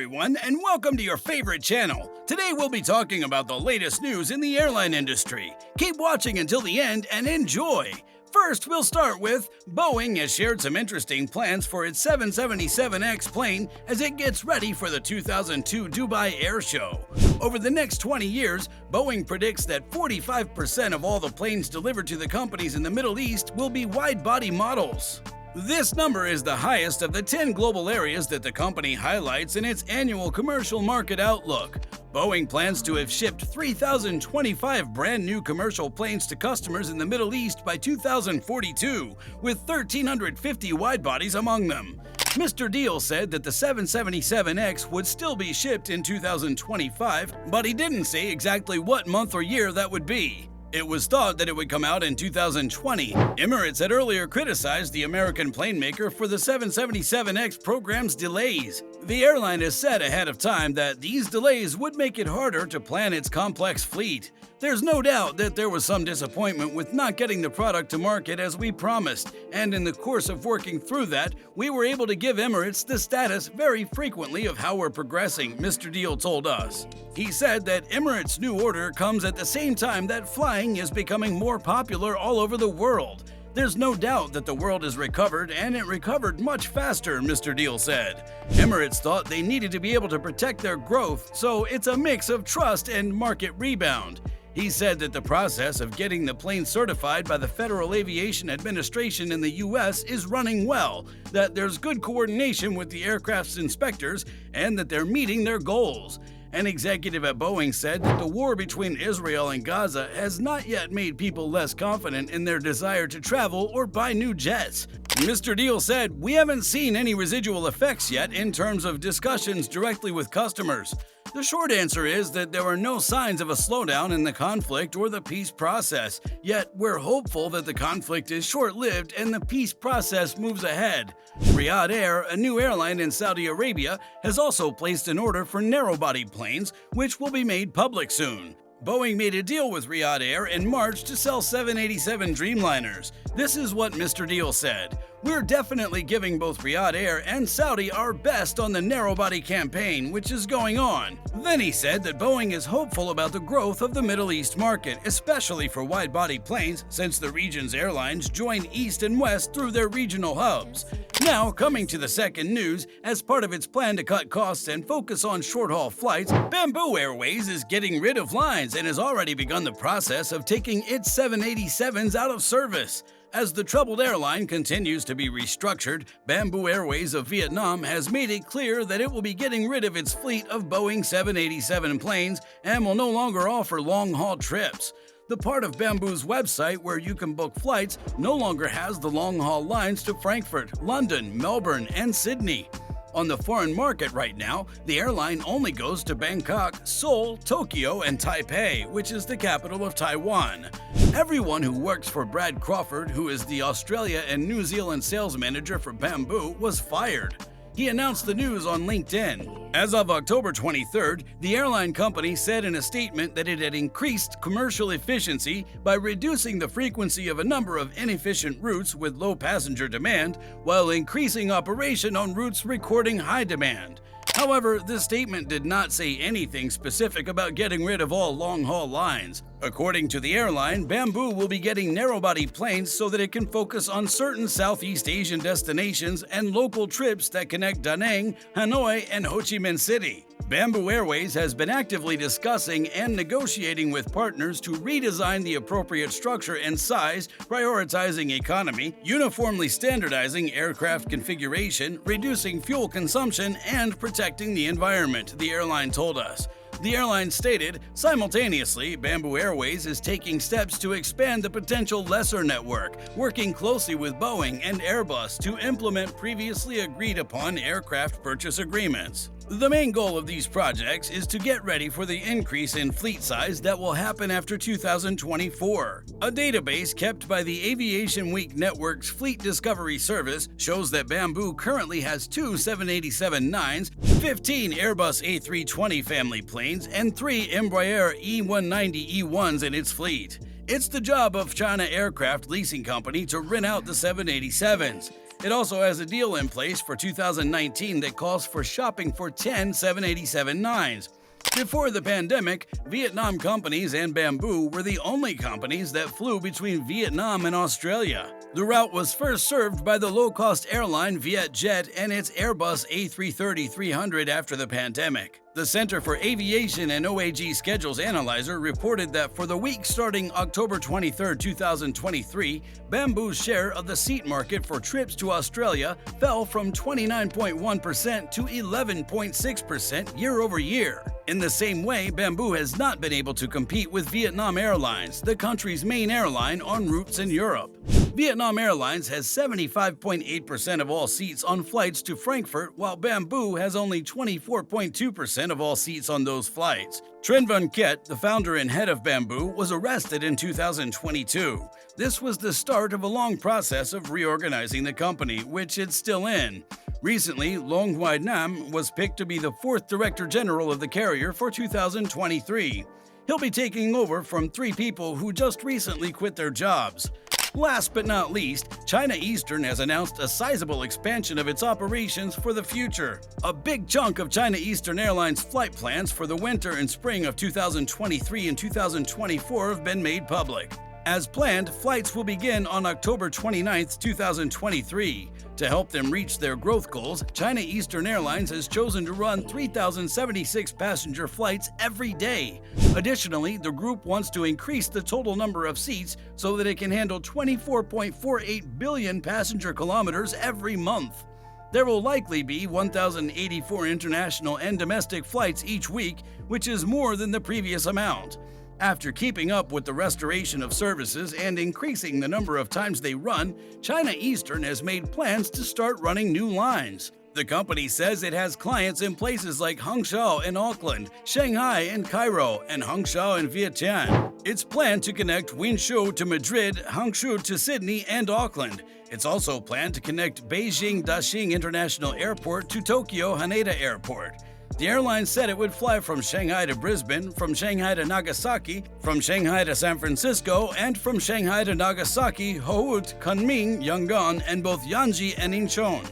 everyone, and welcome to your favorite channel. Today we'll be talking about the latest news in the airline industry. Keep watching until the end and enjoy! First, we'll start with Boeing has shared some interesting plans for its 777X plane as it gets ready for the 2002 Dubai Airshow. Over the next 20 years, Boeing predicts that 45% of all the planes delivered to the companies in the Middle East will be wide-body models. This number is the highest of the 10 global areas that the company highlights in its annual commercial market outlook. Boeing plans to have shipped 3,025 brand new commercial planes to customers in the Middle East by 2042, with 1,350 wide-bodies among them. Mr. Deal said that the 777X would still be shipped in 2025, but he didn't say exactly what month or year that would be. It was thought that it would come out in 2020. Emirates had earlier criticized the American plane maker for the 777X program's delays. The airline has said ahead of time that these delays would make it harder to plan its complex fleet. There's no doubt that there was some disappointment with not getting the product to market as we promised, and in the course of working through that, we were able to give Emirates the status very frequently of how we're progressing, Mr. Deal told us. He said that Emirates' new order comes at the same time that flying is becoming more popular all over the world. There's no doubt that the world has recovered, and it recovered much faster, Mr. Deal said. Emirates thought they needed to be able to protect their growth, so it's a mix of trust and market rebound. He said that the process of getting the plane certified by the Federal Aviation Administration in the U.S. is running well, that there's good coordination with the aircraft's inspectors, and that they're meeting their goals. An executive at Boeing said that the war between Israel and Gaza has not yet made people less confident in their desire to travel or buy new jets. Mr. Deal said, "We haven't seen any residual effects yet in terms of discussions directly with customers." The short answer is that there are no signs of a slowdown in the conflict or the peace process, yet we're hopeful that the conflict is short-lived and the peace process moves ahead. Riyadh Air, a new airline in Saudi Arabia, has also placed an order for narrow-body planes, which will be made public soon. Boeing made a deal with Riyadh Air in March to sell 787 Dreamliners. This is what Mr. Deal said. "We're definitely giving both Riyadh Air and Saudi our best on the narrow-body campaign, which is going on." Then he said that Boeing is hopeful about the growth of the Middle East market, especially for wide-body planes, since the region's airlines join East and West through their regional hubs. Now, coming to the second news, as part of its plan to cut costs and focus on short-haul flights, Bamboo Airways is getting rid of lines and has already begun the process of taking its 787s out of service. As the troubled airline continues to be restructured, Bamboo Airways of Vietnam has made it clear that it will be getting rid of its fleet of Boeing 787 planes and will no longer offer long-haul trips. The part of Bamboo's website where you can book flights no longer has the long-haul lines to Frankfurt, London, Melbourne, and Sydney. On the foreign market right now, the airline only goes to Bangkok, Seoul, Tokyo, and Taipei, which is the capital of Taiwan. Everyone who works for Brad Crawford, who is the Australia and New Zealand sales manager for Bamboo, was fired. He announced the news on LinkedIn. As of October 23rd, the airline company said in a statement that it had increased commercial efficiency by reducing the frequency of a number of inefficient routes with low passenger demand, while increasing operation on routes recording high demand. However, the statement did not say anything specific about getting rid of all long-haul lines. According to the airline, Bamboo will be getting narrow-body planes so that it can focus on certain Southeast Asian destinations and local trips that connect Da Nang, Hanoi, and Ho Chi Minh City. Bamboo Airways has been actively discussing and negotiating with partners to redesign the appropriate structure and size, prioritizing economy, uniformly standardizing aircraft configuration, reducing fuel consumption, and protecting the environment, the airline told us. The airline stated, simultaneously, Bamboo Airways is taking steps to expand the potential lesser network, working closely with Boeing and Airbus to implement previously agreed upon aircraft purchase agreements. The main goal of these projects is to get ready for the increase in fleet size that will happen after 2024. A database kept by the Aviation Week Network's Fleet Discovery Service shows that Bamboo currently has 2 787-9s, 15 Airbus A320 family planes, and 3 Embraer E190-E1s in its fleet. It's the job of China Aircraft Leasing Company to rent out the 787s. It also has a deal in place for 2019 that calls for shopping for 10 787-9s. Before the pandemic, Vietnam companies and Bamboo were the only companies that flew between Vietnam and Australia. The route was first served by the low-cost airline Vietjet and its Airbus A330-300 after the pandemic. The Center for Aviation and OAG Schedules Analyzer reported that for the week starting October 23, 2023, Bamboo's share of the seat market for trips to Australia fell from 29.1% to 11.6% year over year. In the same way, Bamboo has not been able to compete with Vietnam Airlines, the country's main airline, on routes in Europe. Vietnam Airlines has 75.8% of all seats on flights to Frankfurt, while Bamboo has only 24.2% of all seats on those flights. Trinh Van Kiet, the founder and head of Bamboo, was arrested in 2022. This was the start of a long process of reorganizing the company, which it's still in. Recently, Long Hoai Nam was picked to be the fourth Director General of the carrier for 2023. He'll be taking over from three people who just recently quit their jobs. Last but not least, China Eastern has announced a sizable expansion of its operations for the future. A big chunk of China Eastern Airlines flight plans for the winter and spring of 2023 and 2024 have been made public. As planned, flights will begin on October 29, 2023. To help them reach their growth goals, China Eastern Airlines has chosen to run 3,076 passenger flights every day. Additionally, the group wants to increase the total number of seats so that it can handle 24.48 billion passenger kilometers every month. There will likely be 1,084 international and domestic flights each week, which is more than the previous amount. After keeping up with the restoration of services and increasing the number of times they run, China Eastern has made plans to start running new lines. The company says it has clients in places like Hangzhou and Auckland, Shanghai and Cairo, and Hangzhou and Vientiane. It's planned to connect Wenzhou to Madrid, Hangzhou to Sydney and Auckland. It's also planned to connect Beijing Daxing International Airport to Tokyo Haneda Airport. The airline said it would fly from Shanghai to Brisbane, from Shanghai to Nagasaki, from Shanghai to San Francisco, and from Shanghai to Nagasaki, Hout, Kunming, Yangon, and both Yanji and Incheon.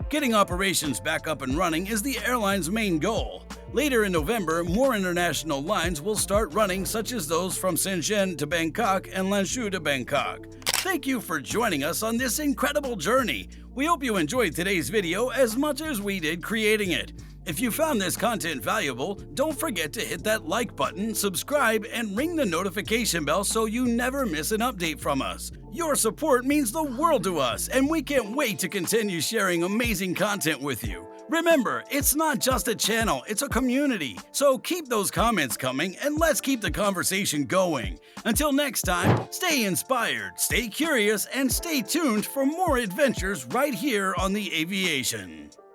Getting operations back up and running is the airline's main goal. Later in November, more international lines will start running, such as those from Shenzhen to Bangkok and Lanzhou to Bangkok. Thank you for joining us on this incredible journey. We hope you enjoyed today's video as much as we did creating it. If you found this content valuable, don't forget to hit that like button, subscribe, and ring the notification bell so you never miss an update from us. Your support means the world to us, and we can't wait to continue sharing amazing content with you. Remember, it's not just a channel, it's a community. So keep those comments coming, and let's keep the conversation going. Until next time, stay inspired, stay curious, and stay tuned for more adventures right here on the Aviation.